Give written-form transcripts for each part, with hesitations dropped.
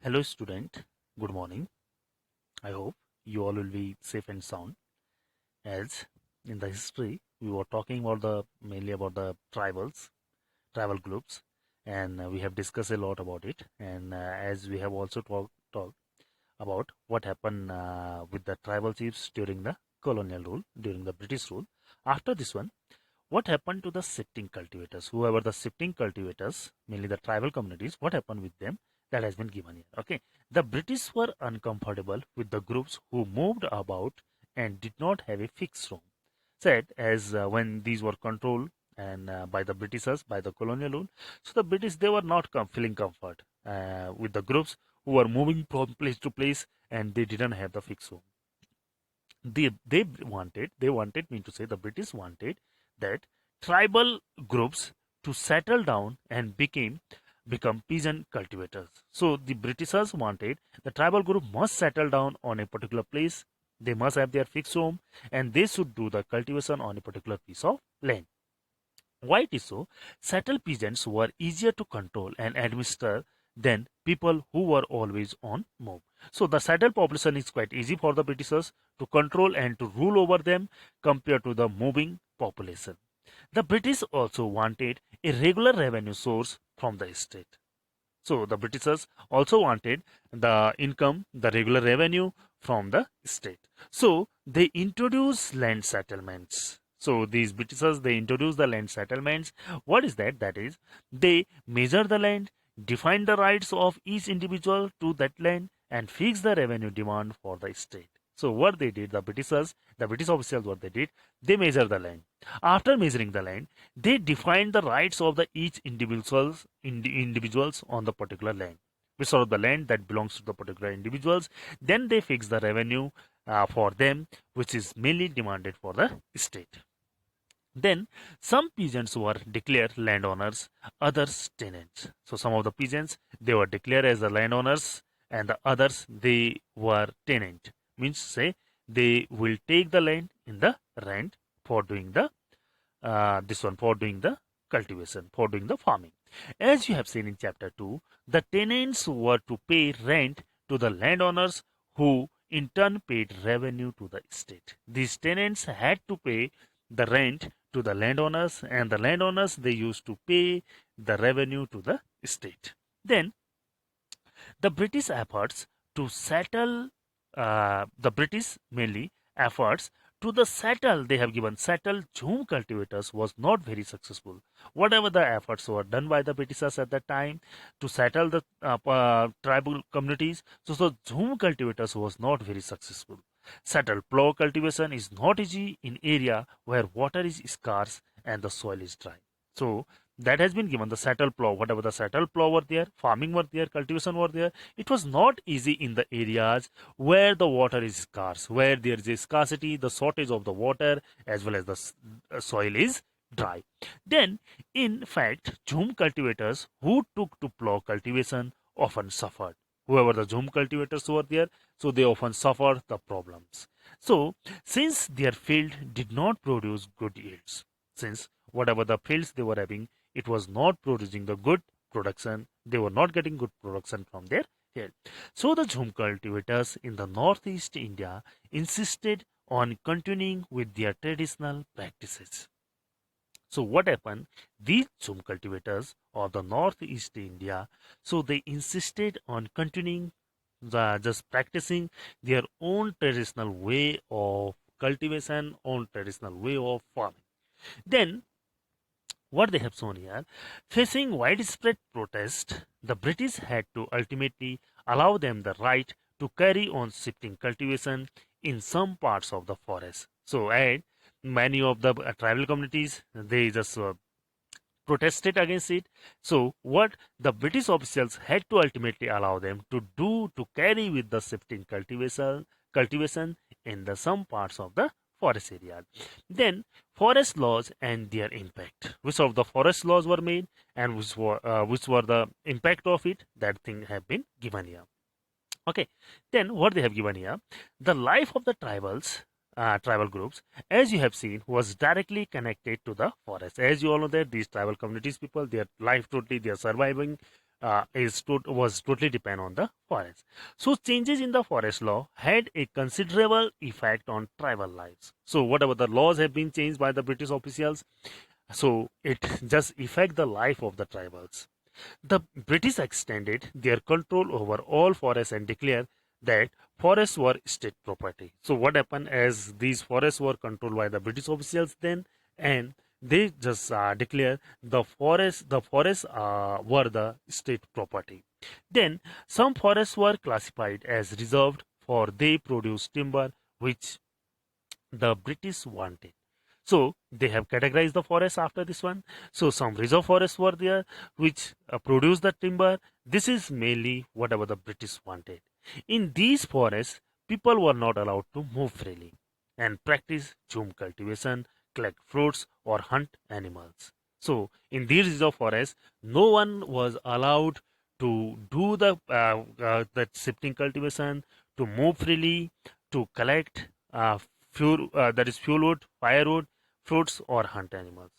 Hello, student. Good morning. I hope you all will be safe and sound. As in the history, we were talking about the mainly about the tribal groups, and we have discussed a lot about it. And as we have also talked about what happened with the tribal chiefs during the colonial rule, during the British rule. After this one, what happened to the shifting cultivators? Whoever the shifting cultivators, mainly the tribal communities, what happened with them? That has been given here. Okay, the British were uncomfortable with the groups who moved about and did not have a fixed home. Said as when these were controlled and by the Britishers, by the colonial rule, so the British they were not feeling comfort with the groups who were moving from place to place and they didn't have the fixed home. They wanted me to say the British wanted that tribal groups to settle down and become peasant cultivators. So the Britishers wanted the tribal group must settle down on a particular place. They must have their fixed home and they should do the cultivation on a particular piece of land. Why it is so? Settled peasants were easier to control and administer than people who were always on move. So the settled population is quite easy for the Britishers to control and to rule over them compared to the moving population. The British also wanted a regular revenue source from the state. So the Britishers also wanted the income, the regular revenue from the state. So they introduced land settlements. So these Britishers they introduced the land settlements. What is that? That is they measure the land, define the rights of each individual to that land, and fix the revenue demand for the state. So what they did, the British officials, what they did, they measure the land. After measuring the land, they define the rights of the each individuals on the particular land, which sort of the land that belongs to the particular individuals. Then they fix the revenue for them, which is mainly demanded for the state. Then some peasants were declared landowners, others tenants. So some of the peasants they were declared as the landowners, and the others they were tenant. Means say they will take the land in the rent for doing the this one for doing the cultivation, for doing the farming. As you have seen in chapter 2, the tenants were to pay rent to the landowners who in turn paid revenue to the state. These tenants had to pay the rent to the landowners and the landowners they used to pay the revenue to the state. Then the British efforts to settle the British mainly efforts to the settle they have given settle Jhum cultivators was not very successful. Whatever the efforts were done by the Britishers at that time to settle the tribal communities, so Jhum cultivators was not very successful. Settle plough cultivation is not easy in area where water is scarce and the soil is dry. So that has been given the settle plough, whatever the settle plough were there, farming were there, cultivation were there. It was not easy in the areas where the water is scarce, where there is a scarcity, the shortage of the water, as well as the soil is dry. Then, in fact, Jhum cultivators who took to plough cultivation often suffered. Whoever the Jhum cultivators were there, so they often suffered the problems. So, since their field did not produce good yields, since whatever the fields they were having it was not producing the good production. They were not getting good production from their field. So the Jhum cultivators in the northeast India insisted on continuing with their traditional practices. So what happened? These Jhum cultivators of the northeast India, so they insisted on continuing just practicing their own traditional way of cultivation, own traditional way of farming. Then what they have shown here, facing widespread protest, the British had to ultimately allow them the right to carry on shifting cultivation in some parts of the forest. So, and many of the tribal communities they just protested against it. So, what the British officials had to ultimately allow them to do to carry with the shifting cultivation in the some parts of the forest area. Then forest laws and their impact. Which of the forest laws were made and which were the impact of it? That thing have been given here. Okay, then what they have given here, the life of the tribal groups, as you have seen, was directly connected to the forest. As you all know that these tribal communities people, their life totally, they are surviving was totally depend on the forest. So changes in the forest law had a considerable effect on tribal lives. So whatever the laws have been changed by the British officials, so it just affect the life of the tribals. The British extended their control over all forests and declared that forests were state property. So what happened as these forests were controlled by the British officials then, and they just declare the forests were the state property. Then some forests were classified as reserved for they produce timber which the British wanted. So they have categorized the forest after this one. So some reserve forests were there which produce the timber. This is mainly whatever the British wanted. In these forests, people were not allowed to move freely and practice jhum cultivation, collect fruits, or hunt animals. So in these reserve forests, no one was allowed to do the shifting cultivation, to move freely, to collect fuel, that is fuel wood, firewood, fruits, or hunt animals.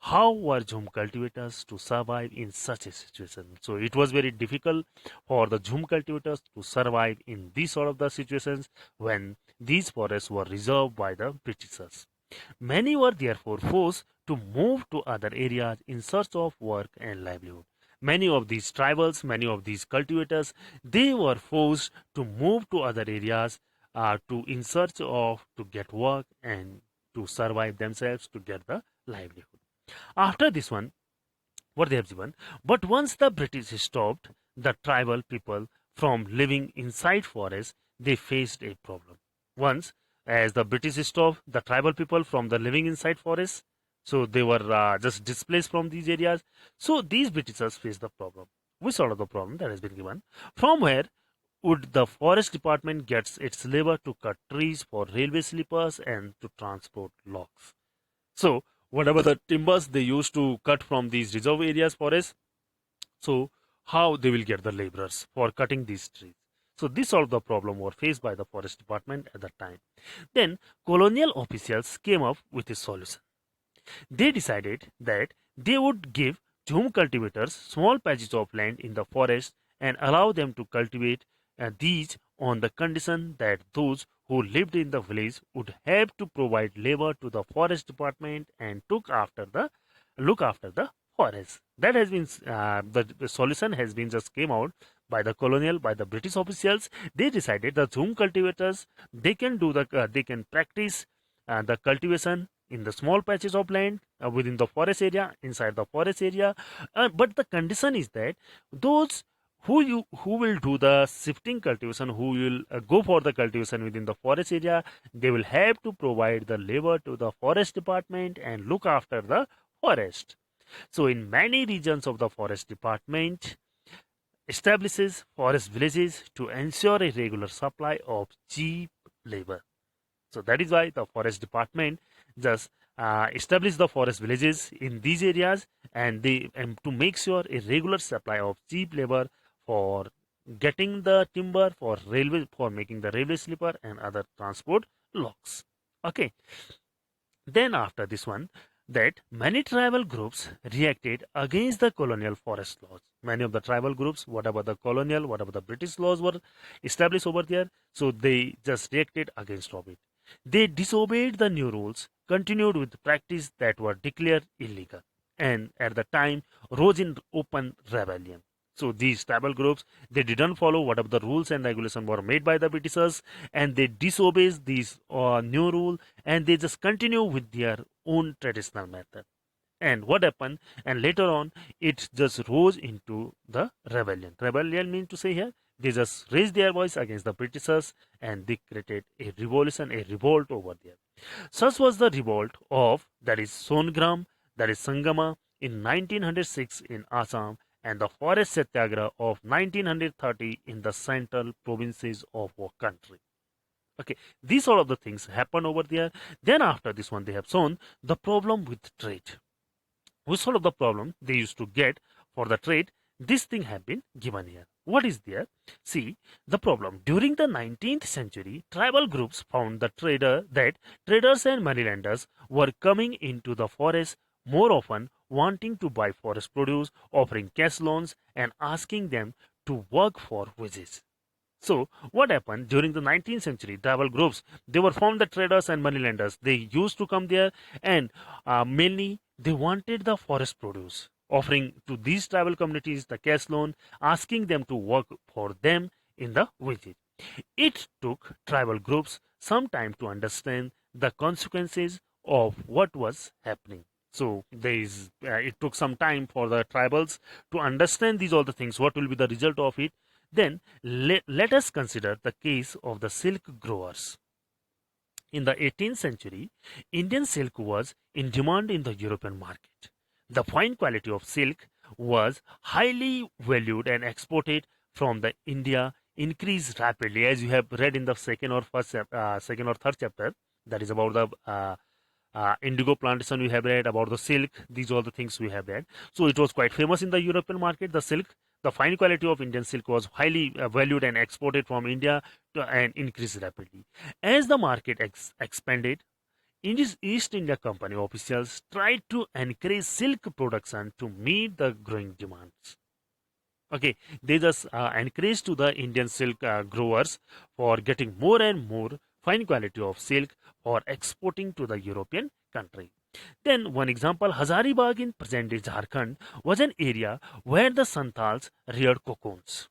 How were Jhum cultivators to survive in such a situation? So it was very difficult for the Jhum cultivators to survive in these sort of the situations when these forests were reserved by the Britishers. Many were therefore forced to move to other areas in search of work and livelihood. Many of these tribals, many of these cultivators, they were forced to move to other areas to in search of to get work and to survive themselves to get the livelihood. After this one, what they have given, but once the British stopped the tribal people from living inside forests, they faced a problem. Once, as the British stopped the tribal people from the living inside forests, so they were just displaced from these areas. So these Britishers faced the problem. We sort of the problem that has been given. From where would the forest department gets its labor to cut trees for railway sleepers and to transport logs? So whatever the timbers they used to cut from these reserve areas forests, so how they will get the laborers for cutting these trees? So this solved the problem were faced by the forest department at that time. Then colonial officials came up with a solution. They decided that they would give Jhum cultivators small patches of land in the forest and allow them to cultivate these on the condition that those who lived in the village would have to provide labor to the forest department and look after the forest. That has been the solution has been just came out by the colonial by the British officials. They decided the Jhum cultivators they can practice the cultivation in the small patches of land within the forest area inside the forest area, but the condition is that those who will do the shifting cultivation, who will go for the cultivation within the forest area, they will have to provide the labor to the forest department and look after the forest. So in many regions of the forest department establishes forest villages to ensure a regular supply of cheap labor. So that is why the forest department just establish the forest villages in these areas and they to make sure a regular supply of cheap labor for getting the timber for railway for making the railway sleeper and other transport logs. Okay. Then after this one, that many tribal groups reacted against the colonial forest laws. Many of the tribal groups, whatever the colonial, whatever the British laws were established over there, so they just reacted against of it. They disobeyed the new rules, continued with practice that were declared illegal, and at the time rose in open rebellion. So these tribal groups they didn't follow whatever the rules and regulations were made by the Britishers, and they disobeyed these new rule, and they just continue with their own traditional method. And what happened? And later on, it just rose into the rebellion. Rebellion means to say here they just raised their voice against the Britishers and they created a revolution, a revolt over there. Such was the revolt of that is Songram, that is Sangama in 1906 in Assam and the forest satyagraha of 1930 in the central provinces of our country. Okay, these all of the things happen over there. Then after this one, they have shown the problem with trade. Which sort of the problem they used to get for the trade? This thing have been given here. What is there? See the problem during the 19th century. Tribal groups found that traders and moneylenders were coming into the forest more often wanting to buy forest produce, offering cash loans, and asking them to work for wages. So, what happened during the 19th century? Tribal groups, they were formed the traders and moneylenders. They used to come there, and mainly they wanted the forest produce, offering to these tribal communities the cash loan, asking them to work for them in the village. It took tribal groups some time to understand the consequences of what was happening. So it took some time for the tribals to understand these all the things. What will be the result of it? Then let us consider the case of the silk growers. In the 18th century, Indian silk was in demand in the European market. The fine quality of silk was highly valued and exported from the India increased rapidly, as you have read in the second or third chapter. That is about the indigo plantation. We have read about the silk. These are the things we have read. So it was quite famous in the European market. The silk, the fine quality of Indian silk was highly valued and exported from India and increased rapidly. As the market expanded, East India Company officials tried to encourage silk production to meet the growing demands. Okay, they just encouraged to the Indian silk growers for getting more and more fine quality of silk for exporting to the European country. Then one example, Hazaribagh in present-day Jharkhand was an area where the Santals reared cocoons.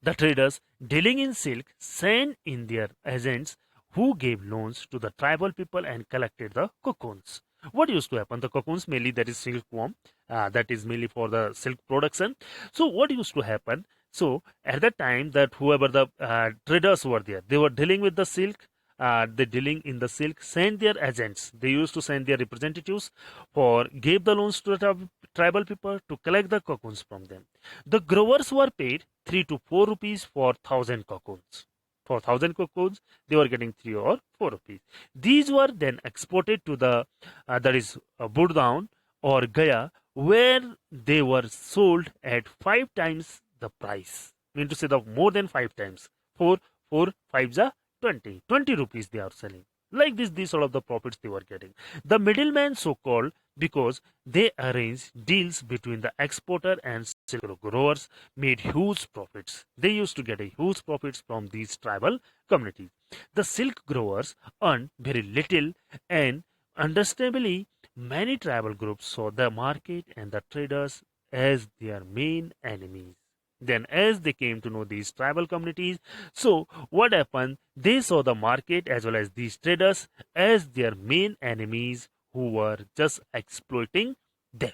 The traders dealing in silk sent in their agents who gave loans to the tribal people and collected the cocoons. What used to happen? The cocoons, mainly that is silkworm, that is mainly for the silk production. So what used to happen? So at that time, that whoever the traders were there, they were dealing with the silk. They dealing in the silk sent their agents. They used to send their representatives for gave the loans to the tribal people to collect the cocoons from them. The growers were paid 3 to 4 rupees for 1,000 cocoons. For 1,000 cocoons, they were getting 3 or 4 rupees. These were then exported to the that is Burdown or Gaya, where they were sold at 5 times the price. I mean to say the more than 5 times. 4 5s are 20 rupees they are selling. Like this, these all of the profits they were getting. The middleman, so called, because they arranged deals between the exporter and silk growers, made huge profits. They used to get a huge profits from these tribal communities. The silk growers earned very little, and understandably, many tribal groups saw the market and the traders as their main enemies. Then, as they came to know these tribal communities, so what happened? They saw the market as well as these traders as their main enemies who were just exploiting them.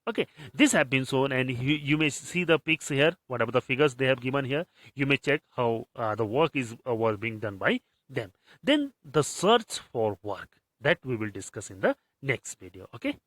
Okay, this have been shown, and you may see the pics here, whatever the figures they have given here. You may check how the work is was being done by them. Then the search for work, that we will discuss in the next video. Okay.